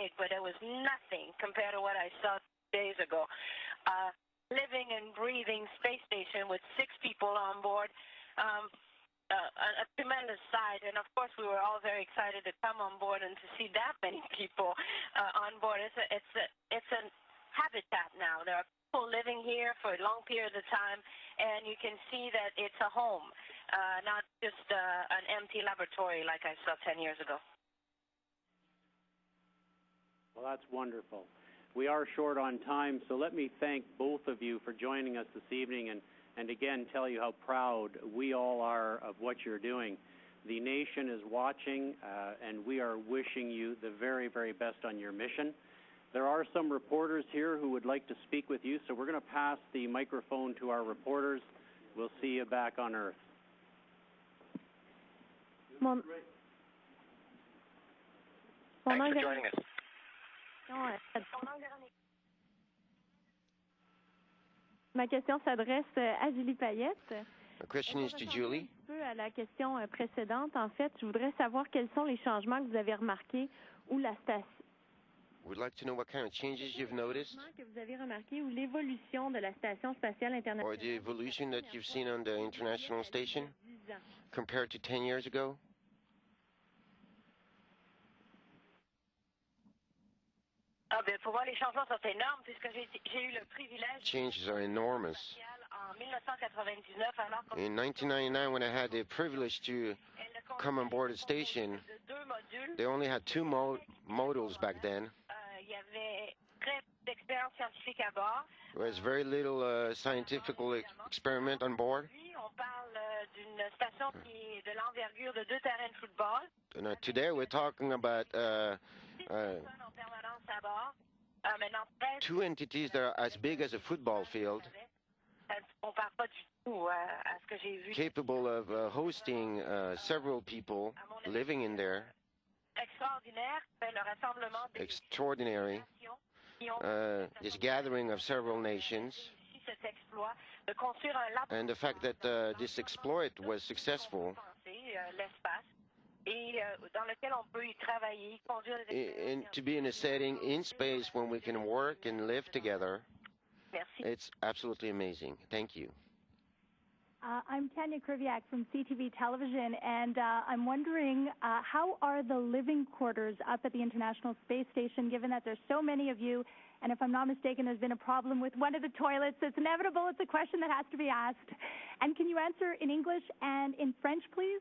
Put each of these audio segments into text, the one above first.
big, but it was nothing compared to what I saw days ago. Living and breathing space station with 6 people on board. A tremendous sight, and of course we were all very excited to come on board and to see that many people on board. It's a habitat now. There are people living here for long periods of time, and you can see that it's a home, not just an empty laboratory like I saw 10 years ago. Well, that's wonderful. We are short on time, so let me thank both of you for joining us this evening and again tell you how proud we all are of what you're doing. The nation is watching, and we are wishing you the very, very best on your mission. There are some reporters here who would like to speak with you, so we're going to pass the microphone to our reporters. We'll see you back on Earth. Thanks for joining us. Ma question s'adresse à Julie Payette. My question is to Julie. Un peu à la question précédente, en fait, je voudrais savoir quels sont les changements que vous avez remarqués ou la station. We'd like to know what kind of changes you've noticed. Que vous avez remarqué ou l'évolution de la station spatiale internationale. Or the evolution that you've seen on the international station compared to 10 years ago. Pour moi, les changements sont énormes puisque j'ai eu le privilège. Changes are enormous. In 1999, when I had the privilege to come on board the station, they only had 2 modules back then. There was very little scientific experiment on board. Today we're talking about 2 entities that are as big as a football field, capable of hosting several people living in there. Extraordinary. This gathering of several nations. And the fact that this exploit was successful, and to be in a setting in space when we can work and live together, it's absolutely amazing. Thank you. I'm Tanya Kriviak from CTV Television, and I'm wondering how are the living quarters up at the International Space Station, given that there's so many of you, and if I'm not mistaken, there's been a problem with one of the toilets. It's inevitable. It's a question that has to be asked. And can you answer in English and in French, please?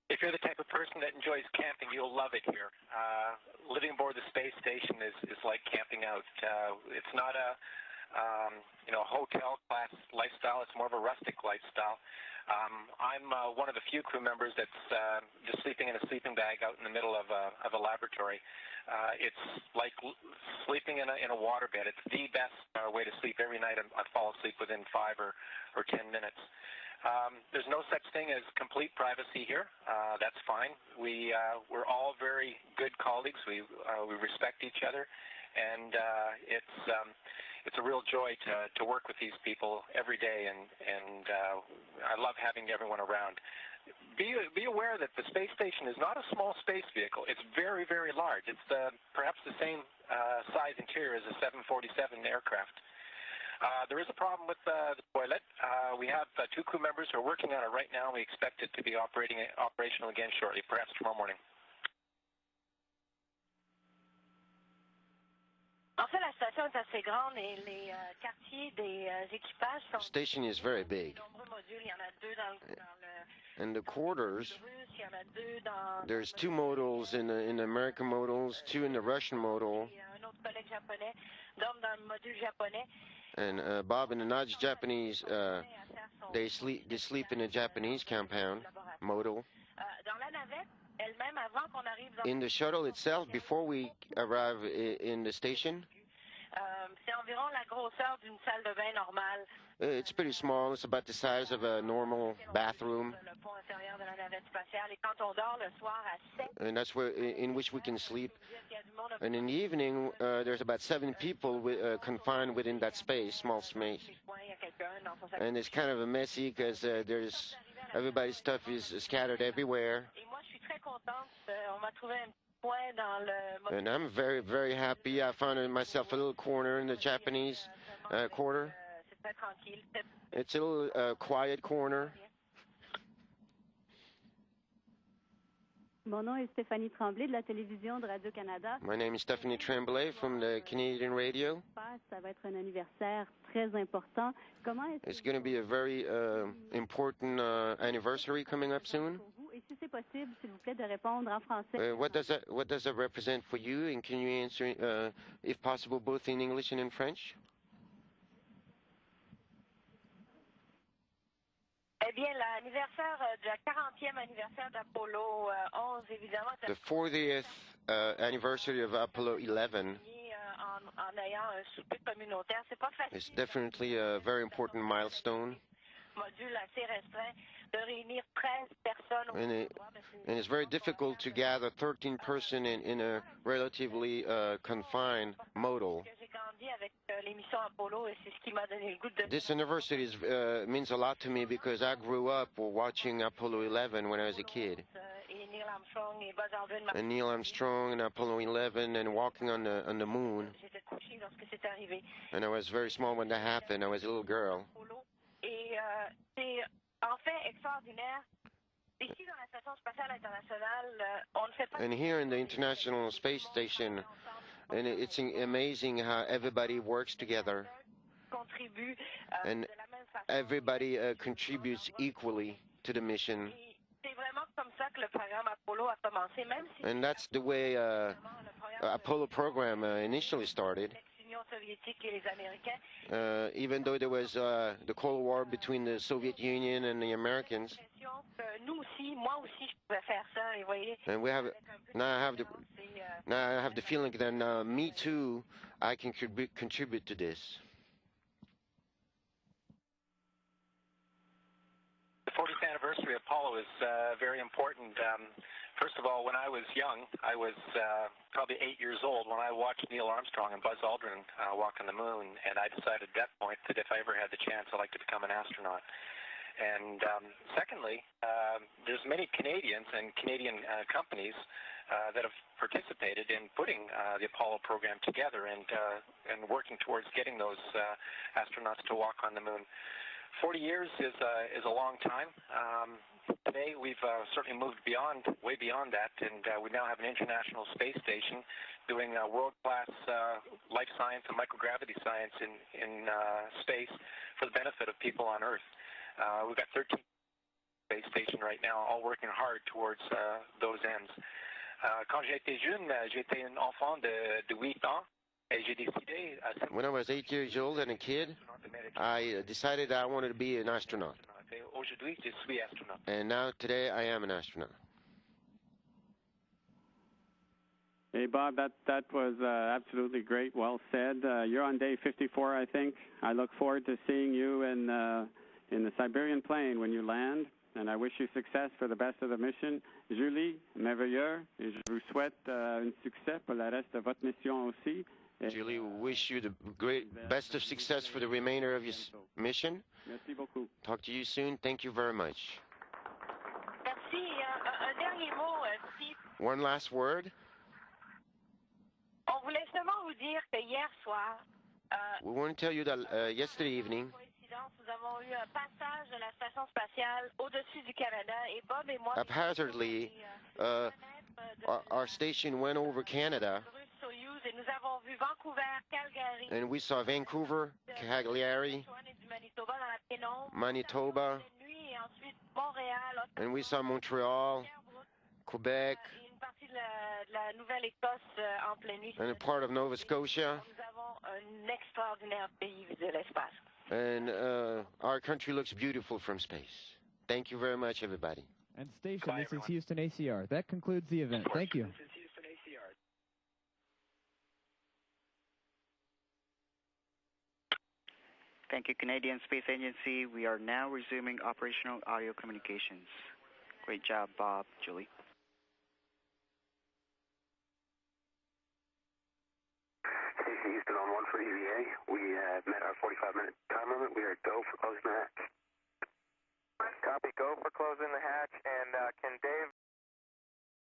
If you're the type of person that enjoys camping, you'll love it here. Living aboard the space station is like camping out. It's not a hotel class lifestyle. It's more of a rustic lifestyle. I'm one of the few crew members that's just sleeping in a sleeping bag out in the middle of a laboratory. It's like sleeping in a water bed. It's the best way to sleep. Every night I fall asleep within 5 or 10 minutes. There's no such thing as complete privacy here. That's fine. We're all very good colleagues. We respect each other, and it's a real joy to work with these people every day, and I love having everyone around. Be aware that the space station is not a small space vehicle. It's very, very large. It's perhaps the same size interior as a 747 aircraft. There is a problem with the toilet. We have 2 crew members who are working on it right now. We expect it to be operational again shortly, perhaps tomorrow morning. The station is very big. And the quarters, there's 2 modules in the American modules, 2 in the Russian module. And Bob and the Nudge Japanese, they sleep in a Japanese compound module. In the shuttle itself, before we arrive in the station, it's pretty small. It's about the size of a normal bathroom. And that's where, in which we can sleep. And in the evening, there's about 7 people confined within that space, small space. And it's kind of messy because there's Everybody's stuff is scattered everywhere. And I'm very, very happy. I found myself a little corner in the Japanese quarter. It's a little quiet corner. Mon nom est Stéphanie Tremblay de la télévision de Radio-Canada. My name is Stephanie Tremblay from the Canadian radio. Ça va être un anniversaire très important. It's going to be a very important anniversary coming up soon. Et si c'est possible, s'il vous plaît, de répondre en français. What does that represent for you? And can you answer, if possible, both in English and in French? Eh bien, l'anniversaire du 40e anniversaire d'Apollo 11, évidemment, the 40th anniversary of Apollo 11 en ayant un souper communautaire. C'est pas facile. is definitely a very important milestone. Module assez restreint de réunir 13 personnes. And it's very difficult to gather 13 persons in a relatively confined model. This anniversary means a lot to me because I grew up watching Apollo 11 when I was a kid. And Neil Armstrong and Apollo 11 and walking on the moon. And I was very small when that happened. I was a little girl. And here in the International Space Station, and it's amazing how everybody works together, and everybody contributes equally to the mission. And that's the way Apollo program initially started. Even though there was the Cold War between the Soviet Union and the Americans. And now I have the feeling that me too, I can contribute to this. The 40th anniversary of Apollo is very important. First of all, when I was young, I was probably 8 years old when I watched Neil Armstrong and Buzz Aldrin walk on the moon, and I decided at that point that if I ever had the chance, I'd like to become an astronaut. And secondly, there's many Canadians and Canadian companies that have participated in putting the Apollo program together and working towards getting those astronauts to walk on the moon. 40 years is a long time. Today, we've certainly moved way beyond that, and we now have an international space station doing world-class life science and microgravity science in space for the benefit of people on Earth. We've got 13 space stations right now, all working hard towards those ends. Quand j'étais jeune, j'étais un enfant de 8 ans. When I was 8 years old and a kid, I decided I wanted to be an astronaut. And now, today, I am an astronaut. Hey, Bob, that was absolutely great. Well said. You're on day 54, I think. I look forward to seeing you in the Siberian plain when you land, and I wish you success for the best of the mission. Julie, merveilleux, et je vous souhaite un succès pour le reste de votre mission aussi. Julie, wish you the best of success for the remainder of your mission. Merci beaucoup. Talk to you soon. Thank you very much. Merci. Un dernier mot, Steve. One last word. On voulait seulement vous dire que hier soir, we want to tell you that yesterday evening, nous avons eu un passage de la station spatiale au-dessus du Canada, et Bob et moi, haphazardly, our station went over Canada. Et nous avons vu Vancouver, Calgary, and we saw Vancouver, Cagliari, Manitoba, and we saw Montreal, Quebec, and a part of Nova Scotia. And our country looks beautiful from space. Thank you very much, everybody. And station, this is Houston ACR. That concludes the event. Thank you. Thank you, Canadian Space Agency. We are now resuming operational audio communications. Great job, Bob, Julie. Station Houston on 1 for EVA. We have met our 45-minute time limit. We are go for closing the hatch. Copy, go for closing the hatch, and can Dave